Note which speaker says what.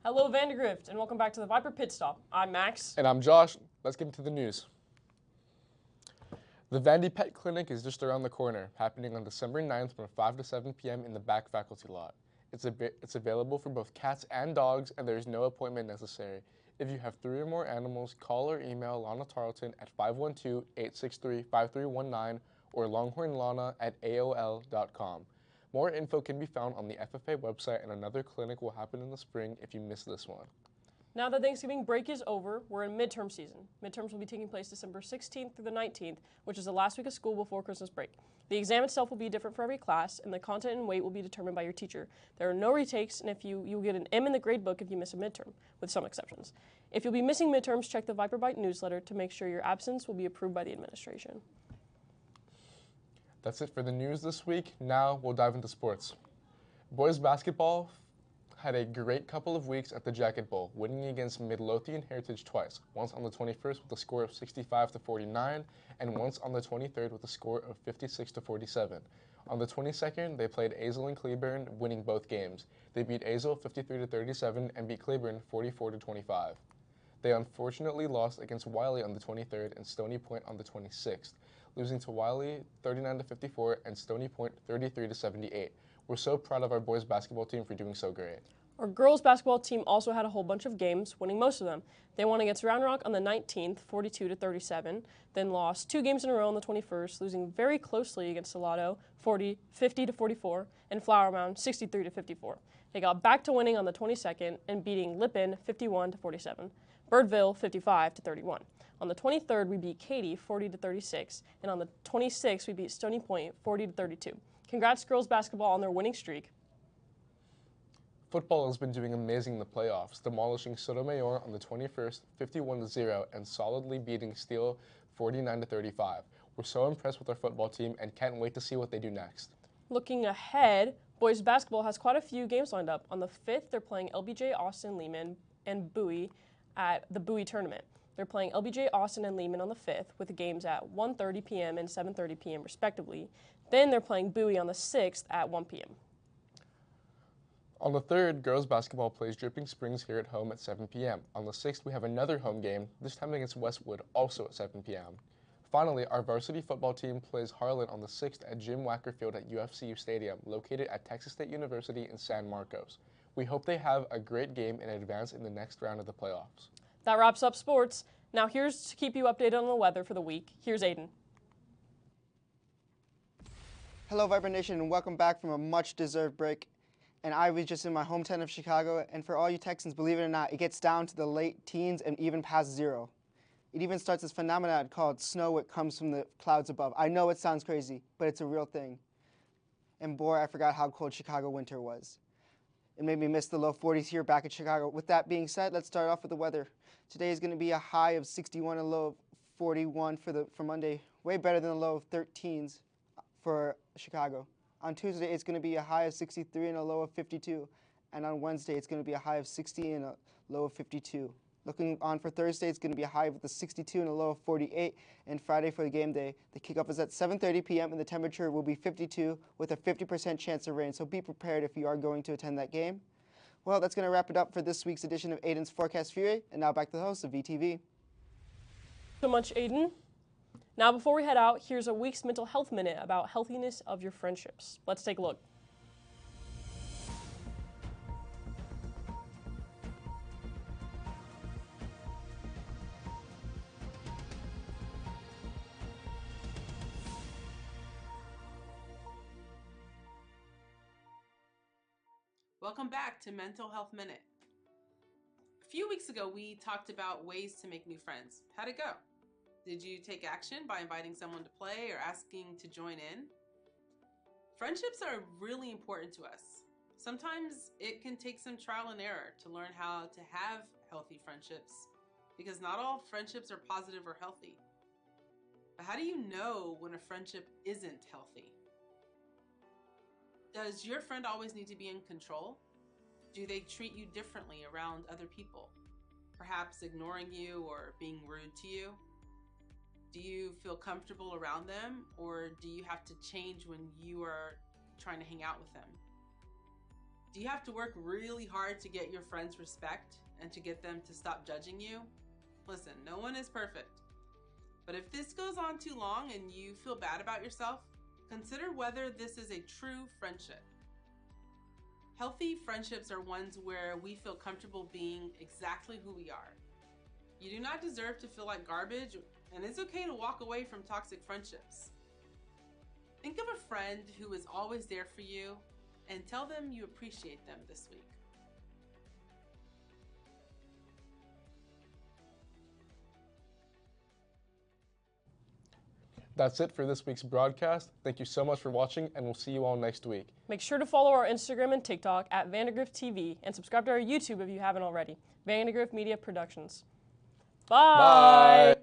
Speaker 1: Hello, Vandegrift, and welcome back to the Viper Pit Stop. I'm Max.
Speaker 2: And I'm Josh. Let's get into the news. The Vandy Pet Clinic is just around the corner, happening on December 9th from 5 to 7 p.m. in the back faculty lot. It's available for both cats and dogs, and there is no appointment necessary. If you have 3 or more animals, call or email Lana Tarleton at 512-863-5319 or longhornlana@aol.com. More info can be found on the FFA website, and another clinic will happen in the spring if you miss this one.
Speaker 1: Now that Thanksgiving break is over, we're in midterm season. Midterms will be taking place December 16th through the 19th, which is the last week of school before Christmas break. The exam itself will be different for every class, and the content and weight will be determined by your teacher. There are no retakes, and you'll get an M in the grade book if you miss a midterm, with some exceptions. If you'll be missing midterms, check the Viper Bite newsletter to make sure your absence will be approved by the administration.
Speaker 2: That's it for the news this week. Now we'll dive into sports. Boys basketball had a great couple of weeks at the Jacket Bowl, winning against Midlothian Heritage twice, once on the 21st with a score of 65-49, and once on the 23rd with a score of 56-47. On the 22nd, they played Azle and Cleburne, winning both games. They beat Azle 53-37 and beat Cleburne 44-25. They unfortunately lost against Wiley on the 23rd and Stony Point on the 26th, losing to Wiley 39-54 and Stony Point 33-78. We're so proud of our boys basketball team for doing so great.
Speaker 1: Our girls basketball team also had a whole bunch of games, winning most of them. They won against Round Rock on the 19th, 42-37, then lost 2 games in a row on the 21st, losing very closely against Salado, 50-44, and Flower Mound, 63-54. They got back to winning on the 22nd and beating Lippin, 51-47, Birdville, 55-31. On the 23rd, we beat Katy, 40-36, and on the 26th, we beat Stony Point, 40-32. Congrats girls basketball on their winning streak.
Speaker 2: Football has been doing amazing in the playoffs, demolishing Sotomayor on the 21st, 51-0, and solidly beating Steele 49-35. We're so impressed with our football team and can't wait to see what they do next.
Speaker 1: Looking ahead, boys basketball has quite a few games lined up. On the 5th, they're playing LBJ Austin Lehman and Bowie at the Bowie tournament. They're playing LBJ Austin and Lehman on the 5th with the games at 1:30 p.m. and 7:30 p.m. respectively. Then they're playing Bowie on the 6th at 1 p.m.
Speaker 2: On the 3rd, girls basketball plays Dripping Springs here at home at 7 p.m. On the 6th, we have another home game, this time against Westwood, also at 7 p.m. Finally, our varsity football team plays Harlan on the 6th at Jim Wacker Field at UFCU Stadium, located at Texas State University in San Marcos. We hope they have a great game and advance in the next round of the playoffs.
Speaker 1: That wraps up sports. Now here's to keep you updated on the weather for the week. Here's Aiden.
Speaker 3: Hello, Viper Nation, and welcome back from a much-deserved break. And I was just in my hometown of Chicago, and for all you Texans, believe it or not, it gets down to the late teens and even past 0. It even starts this phenomenon called snow that comes from the clouds above. I know it sounds crazy, but it's a real thing. And boy, I forgot how cold Chicago winter was. It made me miss the low 40s here back in Chicago. With that being said, let's start off with the weather. Today is going to be a high of 61 and a low of 41 for Monday. Way better than the low of 13s for Chicago. On Tuesday, it's going to be a high of 63 and a low of 52. And on Wednesday, it's going to be a high of 60 and a low of 52. Looking on for Thursday, it's going to be a high with a 62 and a low of 48. And Friday for the game day, the kickoff is at 7:30 p.m. and the temperature will be 52 with a 50% chance of rain. So be prepared if you are going to attend that game. Well, that's going to wrap it up for this week's edition of Aiden's Forecast Fury. And now back to the host of VTV.
Speaker 1: So much, Aiden. Now, before we head out, here's a week's mental health minute about healthiness of your friendships. Let's take a look.
Speaker 4: Welcome back to Mental Health Minute. A few weeks ago, we talked about ways to make new friends. How'd it go? Did you take action by inviting someone to play or asking to join in? Friendships are really important to us. Sometimes it can take some trial and error to learn how to have healthy friendships, because not all friendships are positive or healthy. But how do you know when a friendship isn't healthy? Does your friend always need to be in control? Do they treat you differently around other people? Perhaps ignoring you or being rude to you? Do you feel comfortable around them, or do you have to change when you are trying to hang out with them? Do you have to work really hard to get your friends' respect and to get them to stop judging you? Listen, no one is perfect. But if this goes on too long and you feel bad about yourself, consider whether this is a true friendship. Healthy friendships are ones where we feel comfortable being exactly who we are. You do not deserve to feel like garbage, and it's okay to walk away from toxic friendships. Think of a friend who is always there for you and tell them you appreciate them this week.
Speaker 2: That's it for this week's broadcast. Thank you so much for watching, and we'll see you all next week.
Speaker 1: Make sure to follow our Instagram and TikTok at Vandegrift TV and subscribe to our YouTube if you haven't already. Vandegrift Media Productions. Bye.
Speaker 2: Bye.